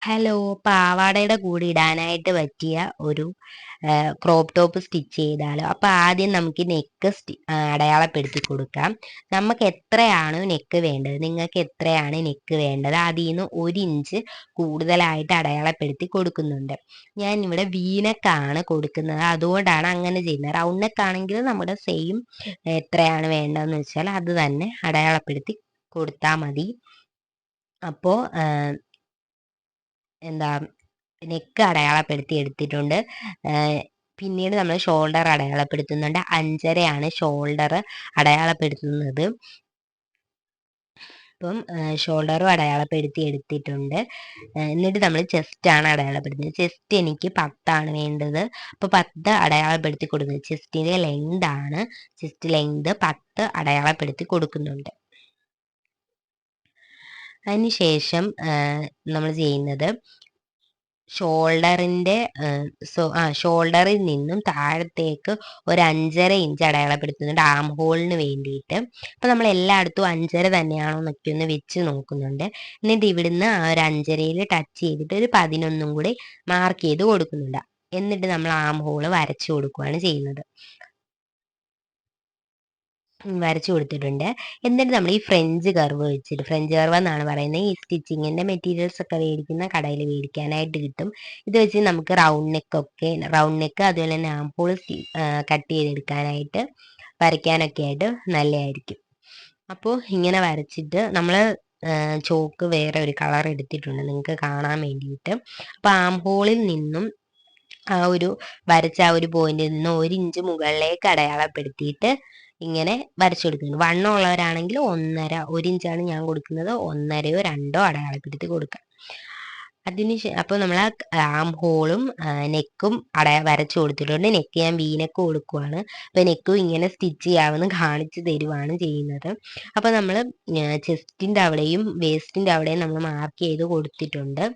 Hello, പാവാടയുടെ കൂടെ ഇടാനായിട്ട് പറ്റിയ ഒരു ക്രോപ്പ് ടോപ്പ് സ്റ്റിച്ച് ചെയ്താലോ? അപ്പൊ ആദ്യം നമുക്ക് നെക്ക് അടയാളപ്പെടുത്തി കൊടുക്കാം. നമുക്ക് എത്രയാണ് നെക്ക് വേണ്ടത്, നിങ്ങൾക്ക് എത്രയാണ് നെക്ക് വേണ്ടത്, അതിൽ നിന്ന് 1 ഇഞ്ച് കൂടുതലായിട്ട് അടയാളപ്പെടുത്തി കൊടുക്കുന്നുണ്ട്. ഞാൻ ഇവിടെ വീനക്കാണ് കൊടുക്കുന്നത്, അതുകൊണ്ടാണ് അങ്ങനെ ചെയ്യുന്നത്. റൗണ്ട് നെക്ക് ആണെങ്കിൽ നമ്മുടെ സെയിം എത്രയാണ് വേണ്ടതെന്ന് വെച്ചാൽ അത് തന്നെ അടയാളപ്പെടുത്തി കൊടുത്താൽ മതി. അപ്പോൾ എന്താ നെക്ക് അടയാളപ്പെടുത്തി എടുത്തിട്ടുണ്ട്. പിന്നീട് നമ്മൾ ഷോൾഡർ അടയാളപ്പെടുത്തുന്നുണ്ട്. 5.5 ഷോൾഡർ അടയാളപ്പെടുത്തുന്നത്. അപ്പം ഷോൾഡറും അടയാളപ്പെടുത്തി എടുത്തിട്ടുണ്ട്. എന്നിട്ട് നമ്മൾ ചെസ്റ്റാണ് അടയാളപ്പെടുത്തുന്നത്. ചെസ്റ്റ് എനിക്ക് 10 വേണ്ടത്. അപ്പോൾ 10 അടയാളപ്പെടുത്തി കൊടുക്കുന്നത്. ചെസ്റ്റിൻ്റെ ലെങ്ത് ആണ്. ചെസ്റ്റ് ലെങ്ത് 10 അടയാളപ്പെടുത്തി കൊടുക്കുന്നുണ്ട്. അതിനുശേഷം നമ്മൾ ചെയ്യുന്നത് ഷോൾഡറിൽ നിന്നും താഴത്തേക്ക് ഒരു 5.5 ഇഞ്ച് അടയാളപ്പെടുത്തുന്നുണ്ട് ആം ഹോളിന് വേണ്ടിയിട്ട്. അപ്പൊ നമ്മൾ എല്ലായിടത്തും 5.5 തന്നെയാണോ എന്നൊക്കെ ഒന്ന് വെച്ച് നോക്കുന്നുണ്ട്. എന്നിട്ട് ഇവിടുന്ന് ആ ഒരു 5.5 ടച്ച് ചെയ്തിട്ട് ഒരു 11 കൂടി മാർക്ക് ചെയ്ത് കൊടുക്കുന്നുണ്ട്. എന്നിട്ട് നമ്മൾ ആം ഹോള് വരച്ചു കൊടുക്കുകയാണ് ചെയ്യുന്നത്. വരച്ചു കൊടുത്തിട്ടുണ്ട്. എന്നിട്ട് നമ്മൾ ഈ ഫ്രഞ്ച് കർവ് വെച്ചിട്ട്, ഫ്രഞ്ച് കർവ് എന്നാണ് പറയുന്നത്, ഈ സ്റ്റിച്ചിങ്ങിന്റെ മെറ്റീരിയൽസ് ഒക്കെ മേടിക്കുന്ന കടയിൽ മേടിക്കാനായിട്ട് കിട്ടും. ഇത് വെച്ച് നമുക്ക് റൗണ്ട് നെക്ക് അതുപോലെ തന്നെ ആം ഹോൾ കട്ട് ചെയ്തെടുക്കാനായിട്ട് വരയ്ക്കാനൊക്കെ ആയിട്ട് നല്ലതായിരിക്കും. അപ്പോൾ ഇങ്ങനെ വരച്ചിട്ട് നമ്മൾ ചോക്ക് വേറെ ഒരു കളർ എടുത്തിട്ടുണ്ട് നിങ്ങൾക്ക് കാണാൻ വേണ്ടിയിട്ട്. അപ്പോൾ ആം ഹോളിൽ നിന്നും വരച്ച ആ ഒരു പോയിന്റിൽ നിന്ന് 1 ഇഞ്ച് മുകളിലേക്ക് അടയാളപ്പെടുത്തിയിട്ട് ഇങ്ങനെ വരച്ചു കൊടുക്കുന്നു. വണ്ണം ഉള്ളവരാണെങ്കിൽ 1 ഇഞ്ചാണ് ഞാൻ കൊടുക്കുന്നത്. 1.5 2 അടയാളപ്പെടുത്തി കൊടുക്കാം. അപ്പോൾ നമ്മൾ ആം ഹോളും നെക്കും വരച്ചു കൊടുത്തിട്ടുണ്ട്. നെക്ക് ഞാൻ വീനെക്ക് കൊടുക്കുവാണ്. അപ്പോൾ നെക്കും ഇങ്ങനെ സ്റ്റിച്ച് ചെയ്യാമെന്ന് കാണിച്ചു തരുവാണ് ചെയ്യുന്നത്. അപ്പോൾ നമ്മൾ ചെസ്റ്റിൻ്റെ അവിടെയും വേസ്റ്റിൻ്റെ അവിടെയും നമ്മൾ മാർക്ക് ചെയ്ത് കൊടുത്തിട്ടുണ്ട്.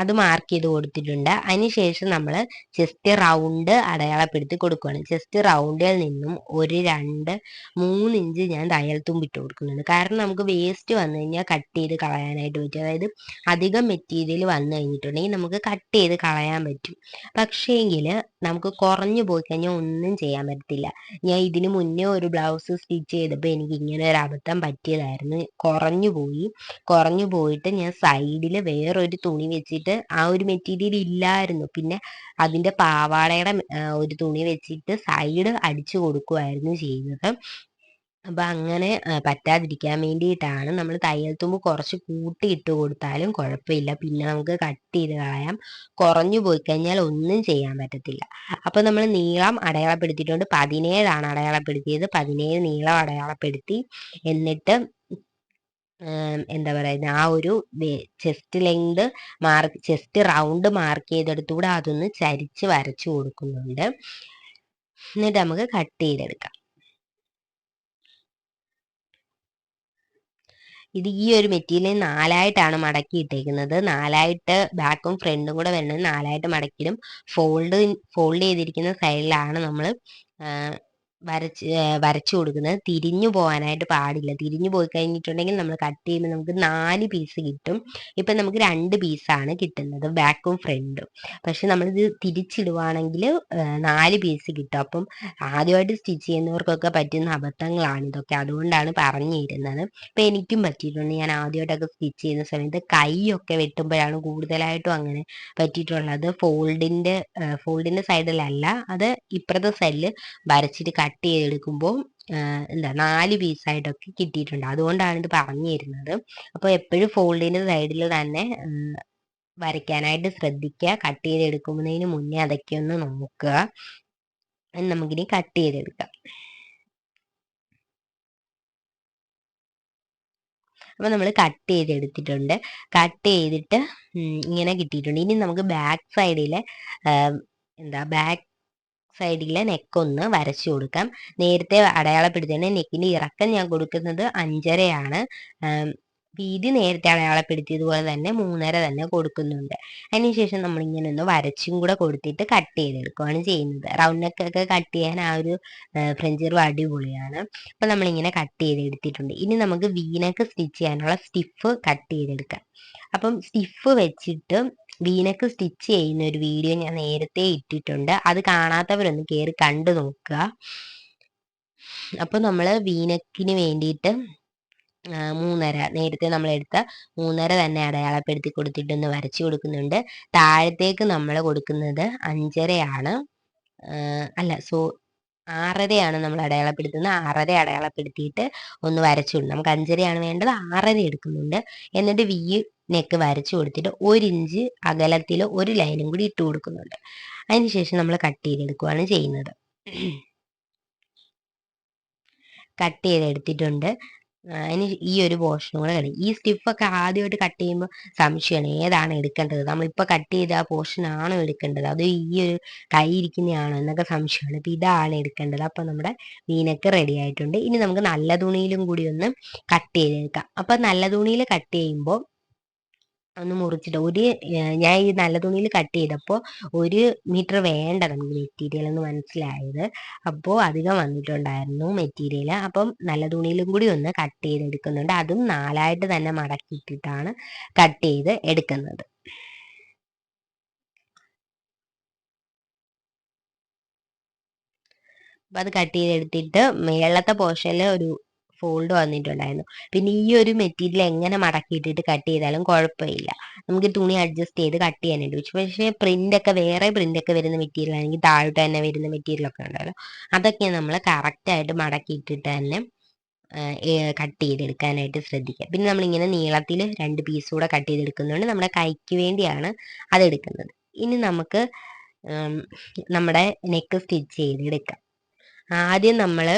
അത് മാർക്ക് ചെയ്ത് കൊടുത്തിട്ടുണ്ട്. അതിനുശേഷം നമ്മൾ ചെസ്റ്റ് റൗണ്ട് അടയാളപ്പെടുത്തി കൊടുക്കുകയാണ്. ചെസ്റ്റ് റൗണ്ടിൽ നിന്നും 1 2 3 ഇഞ്ച് ഞാൻ തയ്യൽ തുമ്പിട്ട് കൊടുക്കുന്നുണ്ട്. കാരണം നമുക്ക് വേസ്റ്റ് വന്നു കഴിഞ്ഞാൽ കട്ട് ചെയ്ത് കളയാനായിട്ട് പറ്റും. അതായത് അധികം മെറ്റീരിയൽ വന്നു കഴിഞ്ഞിട്ടുണ്ടെങ്കിൽ നമുക്ക് കട്ട് ചെയ്ത് കളയാൻ പറ്റും. പക്ഷേങ്കിൽ നമുക്ക് കുറഞ്ഞു പോയി കഴിഞ്ഞാൽ ഒന്നും ചെയ്യാൻ പറ്റത്തില്ല. ഞാൻ ഇതിന് മുന്നേ ഒരു ബ്ലൗസ് സ്റ്റിച്ച് ചെയ്തപ്പോൾ എനിക്ക് ഇങ്ങനെ ഒരു അബദ്ധം പറ്റിയതായിരുന്നു. കുറഞ്ഞു പോയിട്ട് ഞാൻ സൈഡിൽ വേറൊരു തുണി വെച്ചിട്ട് ആ ഒരു മെറ്റീരിയൽ ഇല്ലായിരുന്നു. പിന്നെ അതിന്റെ പാവാടയുടെ ഒരു തുണി വെച്ചിട്ട് സൈഡ് അടിച്ചു കൊടുക്കുമായിരുന്നു ചെയ്യുന്നത്. അപ്പൊ അങ്ങനെ പറ്റാതിരിക്കാൻ വേണ്ടിയിട്ടാണ് നമ്മൾ തയ്യൽ തുമ്പ് കുറച്ച് കൂട്ടിയിട്ട് കൊടുത്താലും കുഴപ്പമില്ല. പിന്നെ നമുക്ക് കട്ട് ചെയ്ത് കളയാം. കുറഞ്ഞു പോയി കഴിഞ്ഞാൽ ഒന്നും ചെയ്യാൻ പറ്റത്തില്ല. അപ്പൊ നമ്മൾ നീളം അടയാളപ്പെടുത്തിയിട്ടുണ്ട്. 17 അടയാളപ്പെടുത്തിയത്. 17 നീളം അടയാളപ്പെടുത്തി. എന്നിട്ട് എന്താ പറയുന്നത്, ആ ഒരു ചെസ്റ്റ് റൗണ്ട് മാർക്ക് ചെയ്തെടുത്തുകൂടെ അതൊന്ന് ചരിച്ച് വരച്ചു കൊടുക്കുന്നുണ്ട്. എന്നിട്ട് നമുക്ക് കട്ട് ചെയ്തെടുക്കാം. ഇത് ഈ ഒരു മെറ്റീരിയൽ 4ആയിട്ടാണ് മടക്കി ഇട്ടേക്കുന്നത്. 4ആയിട്ട് ബാക്കും ഫ്രണ്ടും കൂടെ വരുന്നത് 4ആയിട്ട് മടക്കിയിടും. ഫോൾഡ് ചെയ്തിരിക്കുന്ന സൈഡിലാണ് നമ്മൾ വരച്ചു കൊടുക്കുന്നത്. തിരിഞ്ഞു പോകാനായിട്ട് പാടില്ല. തിരിഞ്ഞു പോയി കഴിഞ്ഞിട്ടുണ്ടെങ്കിൽ നമ്മൾ കട്ട് ചെയ്യുമ്പോൾ നമുക്ക് 4 പീസ് കിട്ടും. ഇപ്പം നമുക്ക് 2 പീസാണ് കിട്ടുന്നത്, ബാക്കും ഫ്രണ്ടും. പക്ഷെ നമ്മളിത് തിരിച്ചിടുവാണെങ്കിൽ 4 പീസ് കിട്ടും. അപ്പം ആദ്യമായിട്ട് സ്റ്റിച്ച് ചെയ്യുന്നവർക്കൊക്കെ പറ്റുന്ന അബദ്ധങ്ങളാണ് ഇതൊക്കെ. അതുകൊണ്ടാണ് പറഞ്ഞു തരുന്നത്. അപ്പം എനിക്കും പറ്റിയിട്ടുണ്ട്. ഞാൻ ആദ്യമായിട്ടൊക്കെ സ്റ്റിച്ച് ചെയ്യുന്ന സമയത്ത് കൈയൊക്കെ വെട്ടുമ്പോഴാണ് കൂടുതലായിട്ടും അങ്ങനെ പറ്റിയിട്ടുള്ളത്. ഫോൾഡിന്റെ സൈഡിലല്ല, അത് ഇപ്പുറത്തെ സൈഡിൽ വരച്ചിട്ട് കട്ട് ചെയ്തെടുക്കുമ്പോൾ 4 പീസായിട്ടൊക്കെ കിട്ടിയിട്ടുണ്ട്. അതുകൊണ്ടാണ് ഇത് പറഞ്ഞു തരുന്നത്. അപ്പോൾ എപ്പോഴും ഫോൾഡിന്റെ സൈഡിൽ തന്നെ വരയ്ക്കാനായിട്ട് ശ്രദ്ധിക്കുക. കട്ട് ചെയ്തെടുക്കുന്നതിന് മുന്നേ അതൊക്കെ ഒന്ന് നോക്കുക. നമുക്കിനി കട്ട് ചെയ്തെടുക്കാം. അപ്പോൾ നമ്മൾ കട്ട് ചെയ്തെടുത്തിട്ടുണ്ട്. കട്ട് ചെയ്തിട്ട് ഇങ്ങനെ കിട്ടിയിട്ടുണ്ട്. ഇനി നമുക്ക് ബാക്ക് സൈഡിലെ നെക്കൊന്ന് വരച്ചു കൊടുക്കാം. നേരത്തെ അടയാളപ്പെടുത്തിയാണ് നെക്കിന്റെ ഇറക്കം ഞാൻ കൊടുക്കുന്നത് 5.5. വീതി നേരത്തെ അടയാളപ്പെടുത്തിയതുപോലെ തന്നെ 3.5 തന്നെ കൊടുക്കുന്നുണ്ട്. അതിനുശേഷം നമ്മളിങ്ങനെ ഒന്ന് വരച്ചും കൂടെ കൊടുത്തിട്ട് കട്ട് ചെയ്തെടുക്കുകയാണ് ചെയ്യുന്നത്. റൗണ്ട് നെക്കൊക്കെ കട്ട് ചെയ്യാൻ ആ ഒരു ഫ്രഞ്ച് കർവ് അടിപൊളിയാണ്. അപ്പം നമ്മളിങ്ങനെ കട്ട് ചെയ്തെടുത്തിട്ടുണ്ട്. ഇനി നമുക്ക് വീനക്ക് സ്റ്റിച്ച് ചെയ്യാനുള്ള സ്റ്റിഫ് കട്ട് ചെയ്തെടുക്കാം. അപ്പം സ്റ്റിഫ് വെച്ചിട്ട് വീനക്ക് സ്റ്റിച്ച് ചെയ്യുന്ന ഒരു വീഡിയോ ഞാൻ നേരത്തെ ഇട്ടിട്ടുണ്ട്. അത് കാണാത്തവരൊന്ന് കയറി കണ്ടു നോക്കുക. അപ്പം നമ്മൾ വീനക്കിന് വേണ്ടിയിട്ട് 3.5 നേരത്തെ നമ്മളെടുത്ത 3.5 തന്നെ അടയാളപ്പെടുത്തി കൊടുത്തിട്ടൊന്ന് വരച്ചു കൊടുക്കുന്നുണ്ട്. താഴത്തേക്ക് നമ്മൾ കൊടുക്കുന്നത് 5.5 അല്ല 6.5 നമ്മൾ അടയാളപ്പെടുത്തുന്നത്. 6.5 അടയാളപ്പെടുത്തിയിട്ട് ഒന്ന് വരച്ചു കൊടുക്കും. നമുക്ക് 5.5 വേണ്ടത്, 6.5 എടുക്കുന്നുണ്ട്. എന്നിട്ട് വി നെക്ക് വരച്ചു കൊടുത്തിട്ട് 1 ഇഞ്ച് അകലത്തിൽ ഒരു ലൈനും കൂടി ഇട്ട് കൊടുക്കുന്നുണ്ട്. അതിനുശേഷം നമ്മൾ കട്ട് ചെയ്തെടുക്കുകയാണ് ചെയ്യുന്നത്. കട്ട് ചെയ്തെടുത്തിട്ടുണ്ട്. അതിന് ഈ ഒരു പോർഷനും കൂടെ കളി. ഈ സ്റ്റിഫൊക്കെ ആദ്യമായിട്ട് കട്ട് ചെയ്യുമ്പോൾ സംശയമാണ് ഏതാണ് എടുക്കേണ്ടത്, നമ്മളിപ്പോൾ കട്ട് ചെയ്ത ആ പോർഷൻ ആണോ എടുക്കേണ്ടത്, അത് ഈ ഒരു കൈ ഇരിക്കുന്നതാണോ എന്നൊക്കെ സംശയമാണ്. അപ്പം ഇതാണ് എടുക്കേണ്ടത്. അപ്പം നമ്മുടെ വീനക്ക് റെഡി ആയിട്ടുണ്ട്. ഇനി നമുക്ക് നല്ല തുണിയിലും കൂടി ഒന്ന് കട്ട് ചെയ്തെടുക്കാം. അപ്പം നല്ല തുണിയിൽ കട്ട് ചെയ്യുമ്പോൾ ഒന്ന് മുറിച്ചിട്ട് ഞാൻ ഈ നല്ല തുണിയിൽ കട്ട് ചെയ്തപ്പോൾ 1 മീറ്റർ വേണ്ട നമുക്ക് മെറ്റീരിയൽ എന്ന് മനസ്സിലായത്. അപ്പോൾ അധികം വന്നിട്ടുണ്ടായിരുന്നു മെറ്റീരിയൽ. അപ്പം നല്ല തുണിയിലും കൂടി ഒന്ന് കട്ട് ചെയ്തെടുക്കുന്നുണ്ട്. അതും 4 തന്നെ മടക്കിയിട്ടിട്ടാണ് കട്ട് ചെയ്ത് എടുക്കുന്നത്. അപ്പം അത് കട്ട് ചെയ്തെടുത്തിട്ട് മേളത്തെ പോർഷനിൽ ഒരു ഫോൾഡ് വന്നിട്ടുണ്ടായിരുന്നു. പിന്നെ ഈ ഒരു മെറ്റീരിയൽ എങ്ങനെ മടക്കിയിട്ടിട്ട് കട്ട് ചെയ്താലും കുഴപ്പമില്ല, നമുക്ക് തുണി അഡ്ജസ്റ്റ് ചെയ്ത് കട്ട് ചെയ്യാനായിട്ട് വെച്ചു. പക്ഷേ വേറെ പ്രിന്റ് ഒക്കെ വരുന്ന മെറ്റീരിയൽ ആണെങ്കിൽ താഴോട്ട് തന്നെ വരുന്ന മെറ്റീരിയൽ ഒക്കെ ഉണ്ടല്ലോ, അതൊക്കെ നമ്മൾ കറക്റ്റായിട്ട് മടക്കിയിട്ടിട്ട് തന്നെ കട്ട് ചെയ്തെടുക്കാനായിട്ട് ശ്രദ്ധിക്കുക. പിന്നെ നമ്മളിങ്ങനെ നീളത്തിൽ 2 പീസ് കൂടെ കട്ട് ചെയ്തെടുക്കുന്നുണ്ട്. നമ്മുടെ കൈക്ക് വേണ്ടിയാണ് അതെടുക്കുന്നത്. ഇനി നമുക്ക് നമ്മുടെ നെക്ക് സ്റ്റിച്ച് ചെയ്തെടുക്കാം. ആദ്യം നമ്മൾ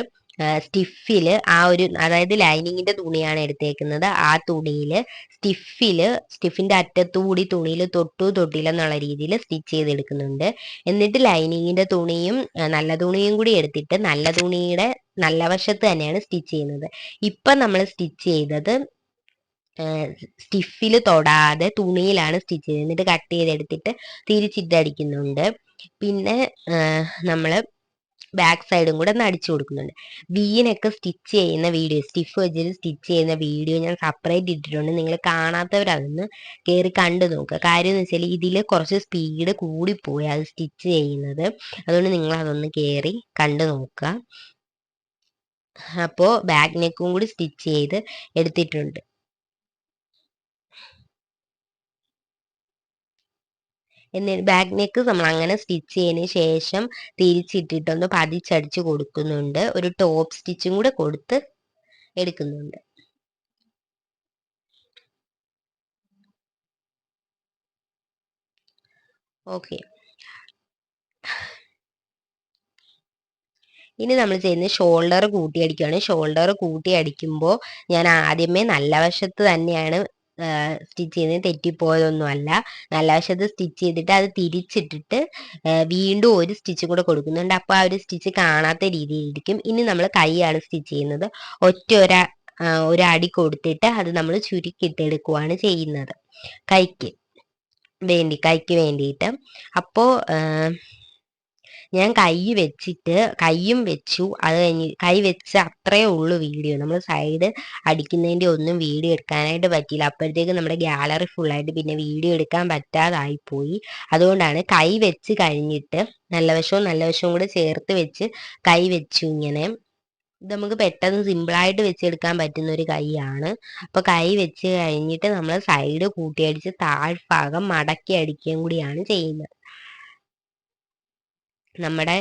സ്റ്റിഫിൽ അതായത് ലൈനിങ്ങിന്റെ തുണിയാണ് എടുത്തേക്കുന്നത്. ആ തുണിയിൽ സ്റ്റിഫിന്റെ അറ്റത്തുകൂടി തുണിയിൽ തൊട്ടില്ല എന്നുള്ള രീതിയിൽ സ്റ്റിച്ച് ചെയ്തെടുക്കുന്നുണ്ട്. എന്നിട്ട് ലൈനിങ്ങിന്റെ തുണിയും നല്ല തുണിയും കൂടി എടുത്തിട്ട് നല്ല തുണിയുടെ നല്ല വശത്ത് തന്നെയാണ് സ്റ്റിച്ച് ചെയ്യുന്നത്. ഇപ്പം നമ്മൾ സ്റ്റിച്ച് ചെയ്തത് സ്റ്റിഫിൽ തൊടാതെ തുണിയിലാണ് സ്റ്റിച്ച് ചെയ്തത്. എന്നിട്ട് കട്ട് ചെയ്തെടുത്തിട്ട് തിരിച്ചിട്ടടിക്കുന്നുണ്ട്. പിന്നെ നമ്മൾ ബാക്ക് സൈഡും കൂടെ ഒന്ന് അടിച്ചു കൊടുക്കുന്നുണ്ട്. വീനൊക്കെ സ്റ്റിച്ച് ചെയ്യുന്ന വീഡിയോ, സ്റ്റിഫ് വെച്ചിട്ട് സ്റ്റിച്ച് ചെയ്യുന്ന വീഡിയോ ഞാൻ സെപ്പറേറ്റ് ഇട്ടിട്ടുണ്ട്. നിങ്ങൾ കാണാത്തവരതൊന്ന് കയറി കണ്ടു നോക്കുക. കാര്യം എന്ന് വെച്ചാൽ ഇതിൽ കുറച്ച് സ്പീഡ് കൂടിപ്പോയി അത് സ്റ്റിച്ച് ചെയ്യുന്നത്. അതുകൊണ്ട് നിങ്ങൾ അതൊന്ന് കയറി കണ്ടു നോക്കുക. അപ്പോൾ ബാക്ക് നെക്കും കൂടി സ്റ്റിച്ച് ചെയ്ത് എടുത്തിട്ടുണ്ട്. എന്നിട്ട് ബാക്ക് നെക്ക് നമ്മൾ അങ്ങനെ സ്റ്റിച്ച് ചെയ്തതിന് ശേഷം തിരിച്ചിട്ടിട്ടൊന്ന് പതിച്ചടിച്ച് കൊടുക്കുന്നുണ്ട്. ഒരു ടോപ്പ് സ്റ്റിച്ചും കൂടെ കൊടുത്ത് എടുക്കുന്നുണ്ട്. ഓക്കെ, ഇനി നമ്മൾ ചെയ്യുന്നത് ഷോൾഡർ കൂട്ടി അടിക്കുകയാണ്. ഷോൾഡർ കൂട്ടി അടിക്കുമ്പോൾ ഞാൻ ആദ്യമേ നല്ല വശത്ത് തന്നെയാണ് സ്റ്റിച്ച് ചെയ്യുന്നത്, തെറ്റിപ്പോയതൊന്നുമല്ല. നല്ല വശത്ത് സ്റ്റിച്ച് ചെയ്തിട്ട് അത് തിരിച്ചിട്ടിട്ട് വീണ്ടും ഒരു സ്റ്റിച്ചും കൂടെ കൊടുക്കുന്നുണ്ട്. അപ്പോൾ ആ ഒരു സ്റ്റിച്ച് കാണാത്ത രീതിയിലിരിക്കും. ഇനി നമ്മൾ കൈയാണ് സ്റ്റിച്ച് ചെയ്യുന്നത്. ഒരടി കൊടുത്തിട്ട് അത് നമ്മൾ ചുരുക്കിയിട്ടെടുക്കുകയാണ് ചെയ്യുന്നത് കൈക്ക് വേണ്ടിയിട്ട്. അപ്പോൾ ഞാൻ കൈയും വെച്ചു. അത് കഴിഞ്ഞ് കൈ വെച്ച് അത്രയേ ഉള്ളൂ വീഡിയോ. നമ്മൾ സൈഡ് അടിക്കുന്നതിൻ്റെ ഒന്നും വീഡിയോ എടുക്കാനായിട്ട് പറ്റിയില്ല. അപ്പോഴത്തേക്ക് നമ്മുടെ ഗാലറി ഫുള്ളായിട്ട് പിന്നെ വീഡിയോ എടുക്കാൻ പറ്റാതായിപ്പോയി. അതുകൊണ്ടാണ് കൈ വെച്ച് കഴിഞ്ഞിട്ട് നല്ല വശവും കൂടെ ചേർത്ത് വെച്ച് കൈ വെച്ചു. ഇങ്ങനെ ഇത് നമുക്ക് പെട്ടെന്ന് സിമ്പിളായിട്ട് വെച്ചെടുക്കാൻ പറ്റുന്ന ഒരു കൈയാണ്. അപ്പോൾ കൈ വെച്ച് കഴിഞ്ഞിട്ട് നമ്മൾ സൈഡ് കൂട്ടിയടിച്ച് താഴ്ഭാഗം മടക്കി അടിക്കുകയും കൂടിയാണ് ചെയ്യുന്നത്. നമ്മുടെ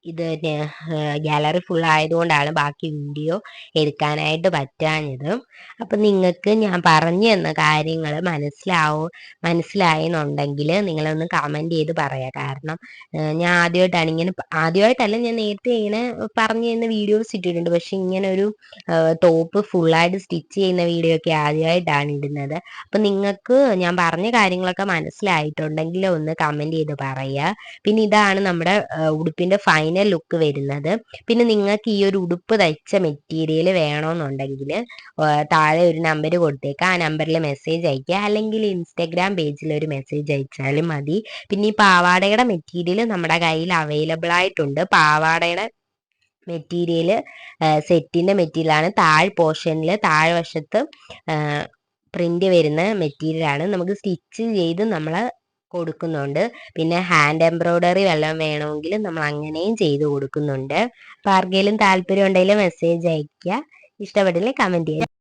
ഇത് ഗാലറി ഫുൾ ആയതുകൊണ്ടാണ് ബാക്കി വീഡിയോ എടുക്കാനായിട്ട് പറ്റാഞ്ഞത്. അപ്പം നിങ്ങൾക്ക് ഞാൻ പറഞ്ഞു തന്ന കാര്യങ്ങൾ മനസ്സിലായെന്നുണ്ടെങ്കിൽ നിങ്ങളൊന്ന് കമൻറ്റ് ചെയ്ത് പറയാം. കാരണം ഞാൻ ആദ്യമായിട്ടല്ല, ഞാൻ നേരത്തെ ഇങ്ങനെ പറഞ്ഞു തരുന്ന വീഡിയോസ് ഇട്ടിട്ടുണ്ട്. പക്ഷെ ഇങ്ങനെ ഒരു ടോപ്പ് ഫുള്ളായിട്ട് സ്റ്റിച്ച് ചെയ്യുന്ന വീഡിയോ ഒക്കെ ആദ്യമായിട്ടാണ് ഇടുന്നത്. അപ്പം നിങ്ങൾക്ക് ഞാൻ പറഞ്ഞ കാര്യങ്ങളൊക്കെ മനസ്സിലായിട്ടുണ്ടെങ്കിൽ ഒന്ന് കമൻറ്റ് ചെയ്ത് പറയുക. പിന്നെ ഇതാണ് നമ്മുടെ ഉടുപ്പിന്റെ ഫൈനൽ ഒറിജിനൽ ലുക്ക് വരുന്നത്. പിന്നെ നിങ്ങൾക്ക് ഈ ഒരു ഉടുപ്പ് തയ്ച്ച മെറ്റീരിയൽ വേണമെന്നുണ്ടെങ്കിൽ താഴെ ഒരു നമ്പർ കൊടുത്തേക്കാം. ആ നമ്പറിൽ മെസ്സേജ് അയക്കുക, അല്ലെങ്കിൽ ഇൻസ്റ്റഗ്രാം പേജിൽ ഒരു മെസ്സേജ് അയച്ചാലും മതി. പിന്നെ ഈ പാവാടയുടെ മെറ്റീരിയൽ നമ്മുടെ കയ്യിൽ അവൈലബിൾ ആയിട്ടുണ്ട്. പാവാടയുടെ മെറ്റീരിയൽ സെറ്റിന്റെ മെറ്റീരിയലാണ്. പോർഷനിൽ താഴ്വശത്ത് പ്രിന്റ് വരുന്ന മെറ്റീരിയലാണ്. നമുക്ക് സ്റ്റിച്ച് ചെയ്ത് നമ്മൾ കൊടുക്കുന്നുണ്ട്. പിന്നെ ഹാൻഡ് എംബ്രോയ്ഡറി വല്ലതും വേണമെങ്കിൽ നമ്മൾ അങ്ങനെയും ചെയ്ത് കൊടുക്കുന്നുണ്ട്. അപ്പോൾ ആർക്കെങ്കിലും താല്പര്യം ഉണ്ടെങ്കിൽ മെസ്സേജ് അയക്കുക. ഇഷ്ടപ്പെട്ടില്ലേ കമന്റ് ചെയ്യുക.